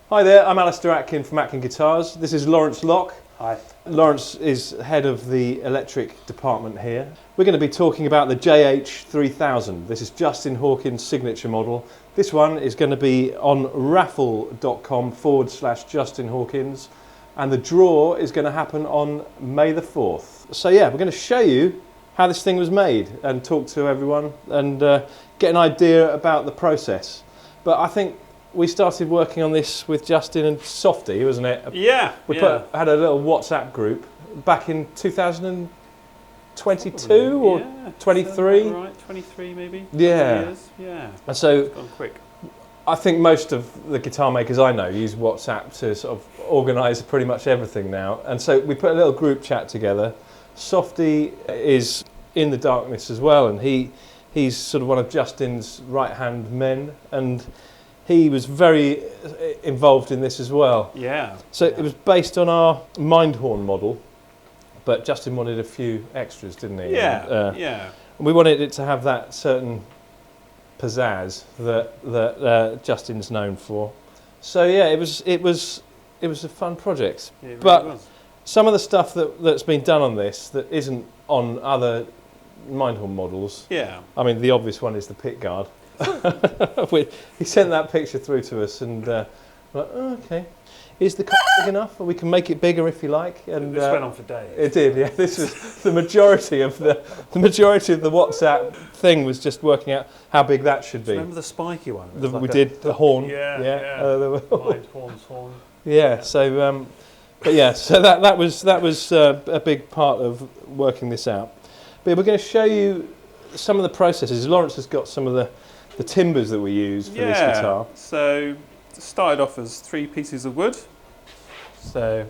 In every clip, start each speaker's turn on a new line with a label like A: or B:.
A: Hi there, I'm Alistair Atkin from Atkin Guitars. This is Lawrence Locke.
B: Hi.
A: Lawrence is head of the electric department here. We're going to be talking about the JH3000. This is Justin Hawkins' signature model. This one is going to be on raffle.com/Justin Hawkins, and the draw is going to happen on May the 4th. So yeah, we're going to show you how this thing was made and talk to everyone and get an idea about the process. But I think we started working on this with Justin and Softy, wasn't it?
B: Yeah.
A: We had a little WhatsApp group back in 2022 or 23.
B: Right, 23 maybe.
A: Yeah.
B: Years. Yeah.
A: And so
B: It's gone quick.
A: I think most of the guitar makers I know use WhatsApp to sort of organise pretty much everything now. And so we put a little group chat together. Softy is in the darkness as well, and he's sort of one of Justin's right-hand men, and he was very involved in this as well.
B: Yeah.
A: So it was based on our Mindhorn model, but Justin wanted a few extras, didn't he?
B: Yeah.
A: And,
B: yeah.
A: we wanted it to have that certain pizzazz that Justin's known for. So yeah, it was a fun project.
B: It really
A: but
B: was.
A: some of the stuff that's been done on this that isn't on other Mindhorn models.
B: Yeah.
A: I mean, the obvious one is the pick guard. He sent that picture through to us, and we're like, oh, okay, is the big enough? We can make it bigger if you like. And
B: This went on for days.
A: it did. Yeah, this was the majority of the WhatsApp thing was just working out how big that should be.
B: Remember the spiky one?
A: We did the horn.
B: Yeah. Mindhorn's horn.
A: Yeah. So, but yeah, so that was a big part of working this out. But we're going to show you some of the processes. Lawrence has got some of the timbers that we use for this guitar.
B: So it started off as 3 pieces of wood. So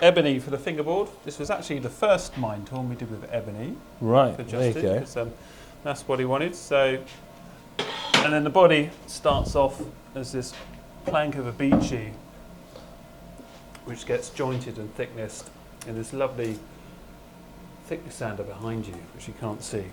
B: ebony for the fingerboard. This was actually the first Mindhorn we did with ebony.
A: Right,
B: For
A: there you
B: Justin,
A: go.
B: 'cause, that's what he wanted. So, and then the body starts off as this plank of a beachy, which gets jointed and thicknessed in this lovely thickness sander behind you, which you can't see.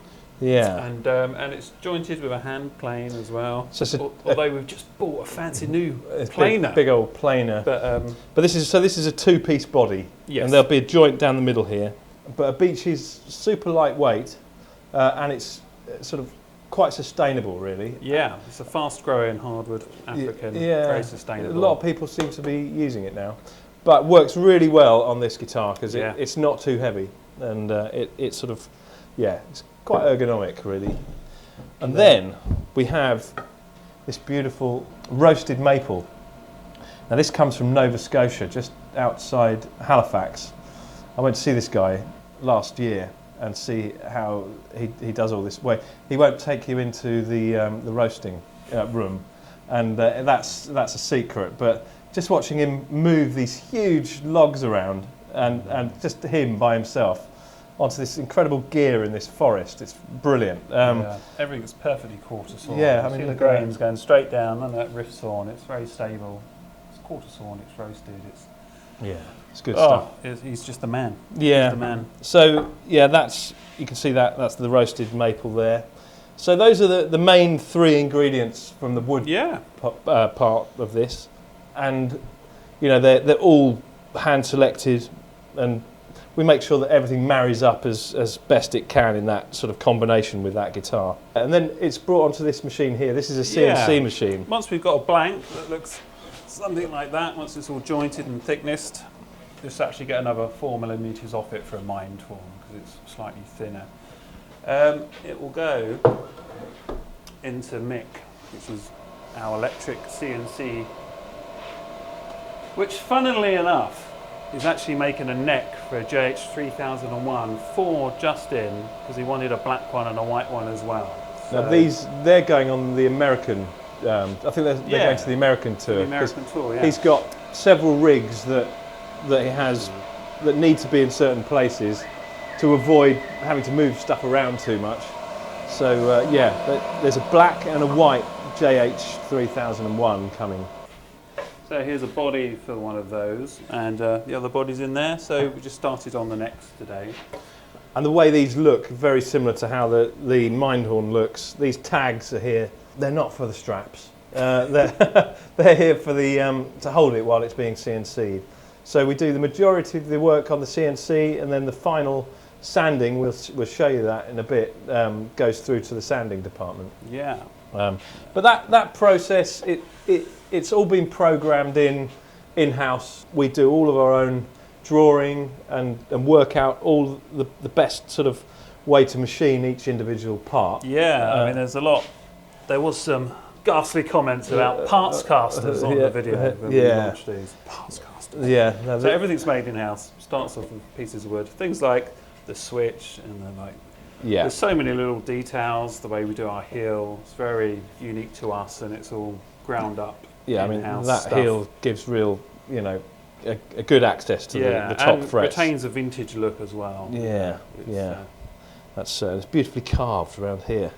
A: Yeah.
B: And it's jointed with a hand plane as well.
A: So it's
B: although we've just bought a fancy new planer.
A: big old planer.
B: But
A: this is a 2-piece body,
B: yes.
A: and there'll be a joint down the middle here. But a beach is super lightweight, and it's sort of quite sustainable, really.
B: yeah, it's a fast-growing hardwood African, very sustainable.
A: A lot of people seem to be using it now, but works really well on this guitar because it's not too heavy, and it's sort of it's quite ergonomic, really. And then we have this beautiful roasted maple. Now this comes from Nova Scotia, just outside Halifax. I went to see this guy last year and see how he does all this. He won't take you into the roasting room, and that's a secret. But just watching him move these huge logs around and just him by himself onto this incredible gear in this forest, it's brilliant.
B: Everything's perfectly quarter sawn.
A: Yeah, I
B: see
A: mean,
B: the
A: look at
B: grains going straight down, and that riff sawn. It's very stable. It's quarter sawn. It's roasted.
A: It's good stuff.
B: He's just the man.
A: Yeah.
B: He's the man.
A: So you can see that's the roasted maple there. So those are the main 3 ingredients from the wood part of this, and they're all hand selected, and we make sure that everything marries up as best it can in that sort of combination with that guitar. And then it's brought onto this machine here. This is a CNC machine.
B: Once we've got a blank that looks something like that, once it's all jointed and thicknessed, just actually get another 4mm off it for a Mindhorn because it's slightly thinner. It will go into Mick, which is our electric CNC, which funnily enough is actually making a neck for a JH3001 for Justin because he wanted a black one and a white one as well. So
A: now they're going on the American, I think they're going to the American tour.
B: The American tour, yeah.
A: He's got several rigs that he has that need to be in certain places to avoid having to move stuff around too much. So there's a black and a white JH3001 coming.
B: So here's a body for one of those, and the other body's in there. So we just started on the next today.
A: And the way these look, very similar to how the Mindhorn looks. These tags are here. They're not for the straps. They're here for the to hold it while it's being CNC'd. So we do the majority of the work on the CNC, and then the final sanding, we'll show you that in a bit, goes through to the sanding department.
B: Yeah.
A: But that process, it's all been programmed in-house. We do all of our own drawing and work out all the best sort of way to machine each individual part.
B: Yeah, I mean, there was some ghastly comments about parts casters on the video when we launched these. Parts casters.
A: Yeah.
B: No, so everything's made in-house. Starts off with pieces of wood. Things like the switch, and then there's so many little details. The way we do our heel, it's very unique to us, and it's all ground up.
A: Yeah, I mean, that heel gives real, a good access to the top
B: and
A: frets.
B: Retains a vintage look as well.
A: Yeah, that's it's beautifully carved around here.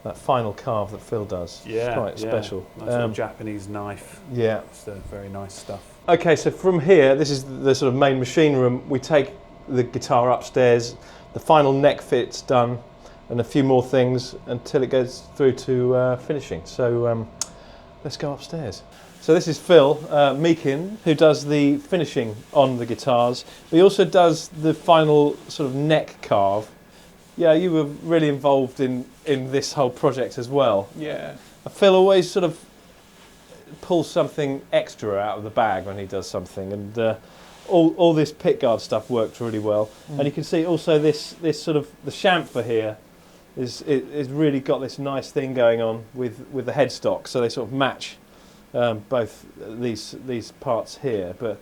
A: That final carve that Phil does. It's quite special.
B: Nice little Japanese knife.
A: Yeah,
B: it's very nice stuff.
A: Okay, so from here, this is the sort of main machine room. We take the guitar upstairs. The final neck fit's done, and a few more things until it goes through to finishing. So let's go upstairs. So this is Phil Meakin, who does the finishing on the guitars. He also does the final sort of neck carve. Yeah, you were really involved in this whole project as well.
C: Yeah.
A: Phil always sort of pulls something extra out of the bag when he does something, and all this pickguard stuff worked really well. And you can see also this sort of the chamfer here is really got this nice thing going on with the headstock, so they sort of match both these parts here. But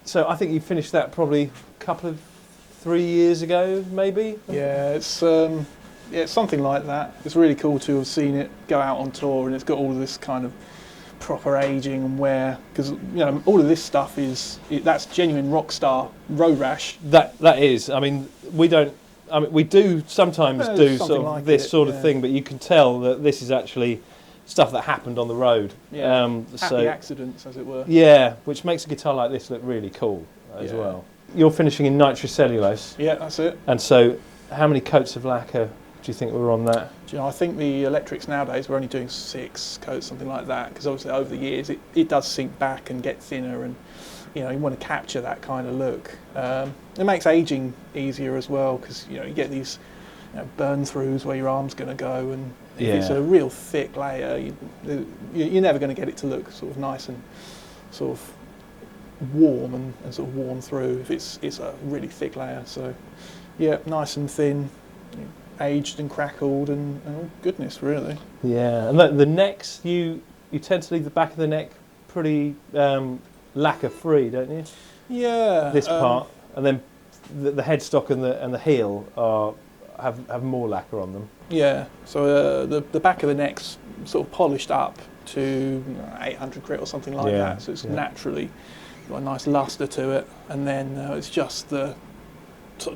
A: so I think you finished that probably a couple of 3 years ago, maybe.
C: Yeah, it's something like that. It's really cool to have seen it go out on tour, and it's got all of this kind of proper aging and wear, because all of this stuff that's genuine rock star road rash.
A: That is. I mean, we do sometimes do sort of like this sort of thing, but you can tell that this is actually stuff that happened on the road.
C: Yeah, happy accidents, as it were.
A: Yeah, which makes a guitar like this look really cool as well. You're finishing in nitrocellulose.
C: Yeah, that's it.
A: And so, how many coats of lacquer do you think were on that?
C: I think the electrics nowadays, we're only doing 6 coats, something like that, because obviously over the years it does sink back and get thinner, and you want to capture that kind of look. It makes aging easier as well, because you get these burn throughs where your arm's going to go, and if it's a real thick layer, you're never going to get it to look sort of nice and sort of warm and sort of worn through if it's a really thick layer. So yeah, nice and thin, aged and crackled, and oh goodness, really. Yeah,
A: and the necks, you tend to leave the back of the neck pretty lacquer free, don't you?
C: Yeah.
A: This part, and then the headstock and the heel have more lacquer on them.
C: Yeah. So the back of the neck's sort of polished up to 800 grit or something like that. So it's naturally got a nice luster to it, and then it's just the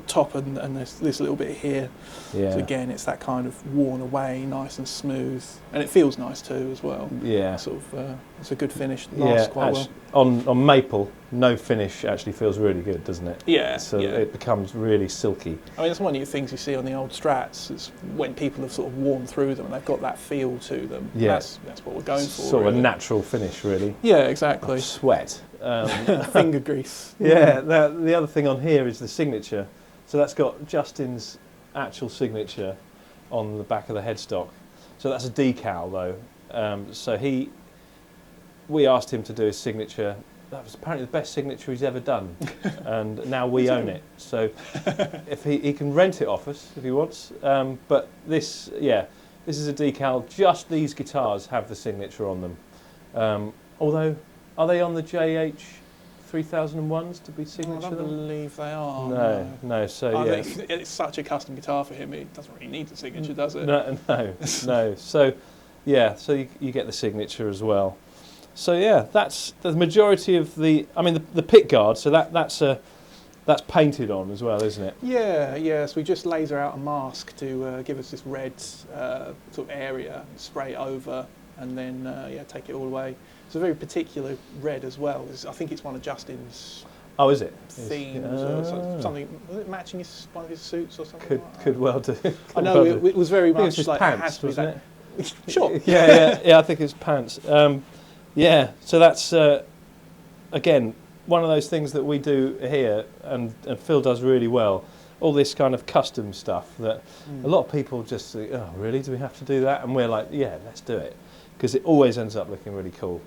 C: top and this little bit here. So again, it's that kind of worn away, nice and smooth, and it feels nice too as well.
A: Yeah.
C: Sort of, it's a good finish. It lasts quite well.
A: On maple, no finish actually feels really good, doesn't it?
C: Yeah.
A: So it becomes really silky.
C: I mean, that's one of the things you see on the old Strats. It's when people have sort of worn through them and they've got that feel to them.
A: Yeah.
C: That's what we're going for.
A: Sort of a natural finish, really.
C: Yeah, exactly.
A: Sweat.
C: Finger grease.
A: Yeah. The other thing on here is the signature. So that's got Justin's actual signature on the back of the headstock. So that's a decal though. So we asked him to do his signature. That was apparently the best signature he's ever done, and now we own it. So if he can rent it off us if he wants. But this is a decal. Just these guitars have the signature on them. Although, are they on the JH3001s to be signature?
C: I don't believe they are.
A: No. So
C: it's such a custom guitar for him. It doesn't really need a signature, does it?
A: No. So you get the signature as well. So yeah, that's the majority of the. I mean, the pick guard. So that's painted on as well, isn't it?
C: Yeah. So we just laser out a mask to give us this red sort of area, spray it over, and then take it all away. It's a very particular red as well. I think it's one of Justin's.
A: Oh, is it?
C: Themes or something. Was it matching one of his suits or something?
A: Could well do.
C: I know it was very much
A: his
C: like
A: pants,
C: it has to be
A: wasn't
C: that.
A: it?
C: Sure.
A: Yeah, I think it's pants. Yeah, so that's, again, one of those things that we do here and Phil does really well. All this kind of custom stuff that a lot of people just think, oh, really, do we have to do that? And we're like, yeah, let's do it. Because it always ends up looking really cool.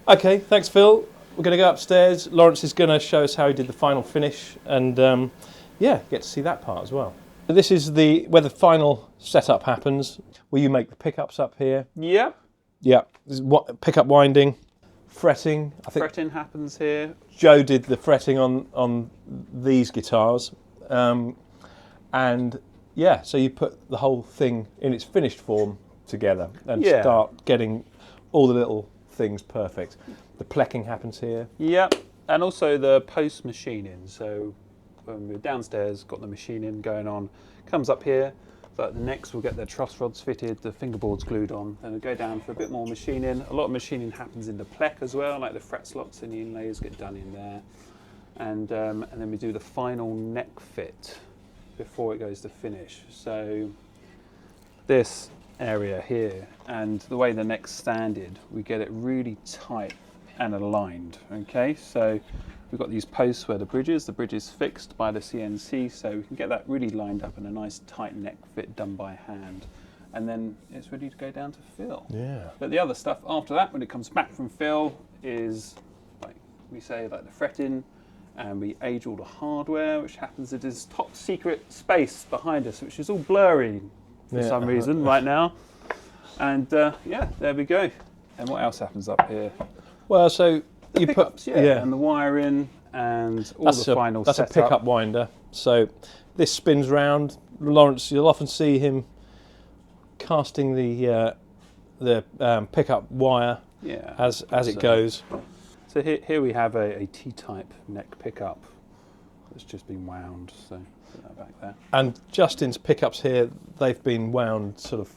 A: Okay, thanks, Phil. We're going to go upstairs. Lawrence is going to show us how he did the final finish. And, yeah, get to see that part as well. So this is where the final setup happens, where you make the pickups up here.
B: Yeah.
A: Yeah, this is pickup winding, fretting. I think
B: fretting happens here.
A: Joe did the fretting on these guitars. And yeah, so you put the whole thing in its finished form together and start getting all the little things perfect. The plecking happens here.
B: Yeah, and also the post machining. So when we're downstairs, got the machining going on, comes up here. But next we'll get the truss rods fitted, the fingerboards glued on, and we'll go down for a bit more machining. A lot of machining happens in the plec as well, like the fret slots and the inlays get done in there. And then we do the final neck fit before it goes to finish. So this area here, and the way the neck's standed, we get it really tight and aligned, okay? So we've got these posts where the bridge is fixed by the CNC, so we can get that really lined up and a nice tight neck fit done by hand. And then it's ready to go down to Phil.
A: Yeah.
B: But the other stuff after that, when it comes back from Phil, is, like we say, like the fretting, and we age all the hardware, which happens at this top secret space behind us, which is all blurry for some reason right now. And yeah, there we go. And what else happens up here?
A: Well, so
B: the
A: you
B: pickups,
A: put
B: and the wiring and all the final
A: That's
B: setup.
A: a pickup winder. So this spins round. Lawrence, you'll often see him casting the pickup wire as it goes.
B: So here we have a T-type neck pickup that's just been wound. So put that back there.
A: And Justin's pickups here, they've been wound sort of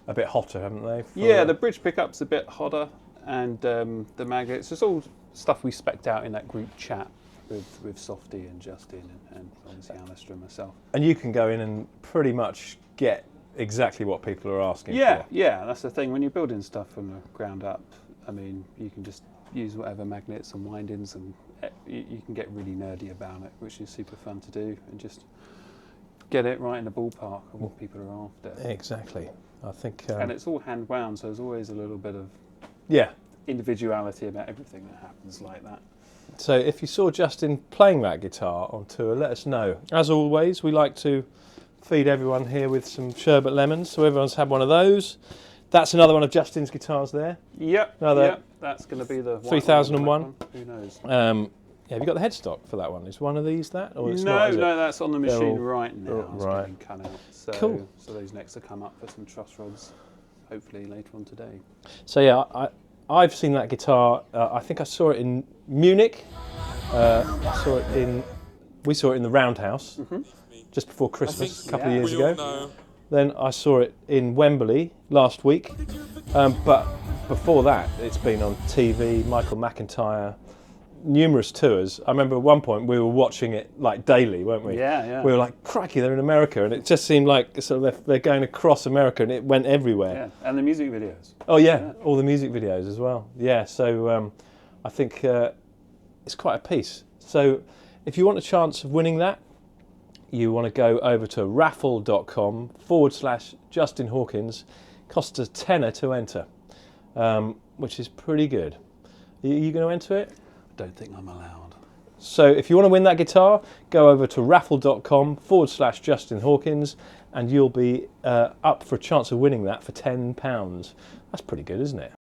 A: a bit hotter, haven't they?
B: Yeah, the bridge pickup's a bit hotter, and the magnets. It's all stuff we spec'd out in that group chat with Softy and Justin and obviously Alistair and myself.
A: And you can go in and pretty much get exactly what people are asking for.
B: Yeah, that's the thing. When you're building stuff from the ground up, I mean, you can just use whatever magnets and windings, and you can get really nerdy about it, which is super fun to do, and just get it right in the ballpark of what people are after.
A: Exactly. I think,
B: and it's all hand wound, so there's always a little bit of individuality about everything that happens like that.
A: So if you saw Justin playing that guitar on tour, let us know. As always, we like to feed everyone here with some sherbet lemons, so everyone's had one of those. That's another one of Justin's guitars there.
B: Yep, that's going to be the
A: 3001.
B: Who knows?
A: Have you got the headstock for that one? Is one of these that? Or it's
B: no,
A: not, is
B: no,
A: it?
B: that's on the machine right now.
A: Right.
B: It's getting cut out. So,
A: cool.
B: So those necks will come up for some truss rods, hopefully later on today.
A: So yeah, I've seen that guitar. I think I saw it in Munich. We saw it in the Roundhouse just before Christmas, a couple of years ago. Then I saw it in Wembley last week. But before that, it's been on TV, Michael McIntyre, numerous tours. I remember at one point we were watching it like daily, weren't we?
B: Yeah.
A: We were like, crikey, they're in America, and it just seemed like sort of they're going across America, and it went everywhere.
B: Yeah, and the music videos.
A: Oh yeah, all the music videos as well. Yeah, so I think it's quite a piece. So if you want a chance of winning that, you want to go over to raffle.com/Justin Hawkins. Costs a tenner to enter, which is pretty good. Are you going to enter it?
B: I don't think I'm allowed.
A: So if you want to win that guitar, go over to raffle.com/Justin Hawkins, and you'll be up for a chance of winning that for £10. That's pretty good, isn't it?